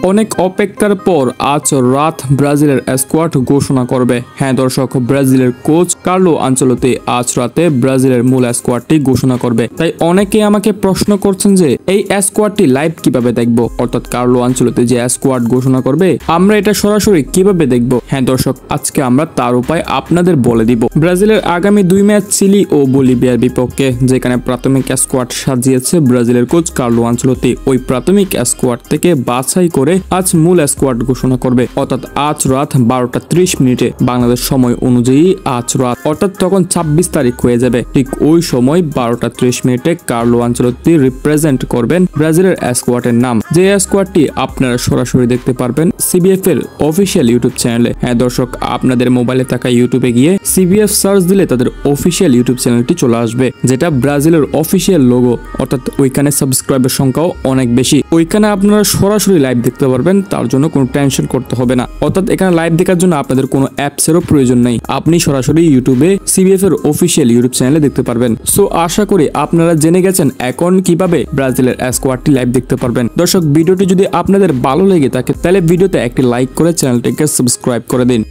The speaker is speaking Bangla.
অনেক অপেক্ষার পর আজ রাত ব্রাজিলের স্কোয়াড ঘোষণা করবে। হ্যাঁ দর্শক, ব্রাজিলের কোচ কার্লো আনচেলত্তি আজ রাতে ব্রাজিলের মূল স্কোয়াডটি ঘোষণা করবে। তাই অনেকে আমাকে প্রশ্ন করছেন যে এই স্কোয়াডটি লাইভ কিভাবে দেখবো, অর্থাৎ কার্লো আনচেলত্তি যে স্কোয়াড ঘোষণা করবে আমরা এটা সরাসরি কিভাবে দেখবো। হ্যাঁ দর্শক, আজকে আমরা তার উপায় আপনাদের বলে দিব। ব্রাজিলের আগামী 2 ম্যাচ চিলি ও বলিভিয়ার বিপক্ষে, যেখানে প্রাথমিক স্কোয়াড সাজিয়েছে ব্রাজিলের কোচ কার্লো আনচেলত্তি, ওই প্রাথমিক স্কোয়াড থেকে বাছাই করে আজ মূল স্কোয়াড ঘোষণা করবে। অর্থাৎ আজ রাত 12টা 30 মিনিটে বাংলাদেশ সময় অনুযায়ী আজ রাত, অর্থাৎ তখন 26 তারিখ হয়ে যাবে। ঠিক ওই সময় 12টা 30 মিনিটে কার্লো আনচেলত্তি রিপ্রেজেন্ট করবেন ব্রাজিলের স্কোয়াডের নাম, যে স্কোয়াডটি আপনারা সরাসরি দেখতে পারবেন সিবিএফ এর অফিসিয়াল ইউটিউব চ্যানেলে। হ্যাঁ দর্শক, আপনাদের মোবাইলে থাকা ইউটিউবে গিয়ে সিবিএফ সার্চ দিলে তাদের অফিসিয়াল ইউটিউব চ্যানেলটি চলে আসবে, যেটা ব্রাজিলের অফিসিয়াল লোগো। অর্থাৎ ওইখানে সাবস্ক্রাইবের সংখ্যাও অনেক বেশি। ওইখানে আপনারা সরাসরি লাইভ দেখতে পারবেন, তার জন্য কোনো টেনশন করতে হবে না। অর্থাৎ এখানে লাইভ দেখার জন্য আপনাদের কোনো অ্যাপসেরও প্রয়োজন নেই, আপনি সরাসরি ইউটিউবে সিবিএফ এর অফিসিয়াল ইউটিউব চ্যানেলে দেখতে পারবেন। সো আশা করি আপনারা জেনে গেছেন এখন কিভাবে ব্রাজিলের স্কোয়াডটি লাইভ দেখতে পারবেন। দর্শক, ভিডিওটি যদি আপনাদের ভালো লেগে থাকে তাহলে ভিডিওতে একটি লাইক করে চ্যানেলটিকে সাবস্ক্রাইব করে দিন।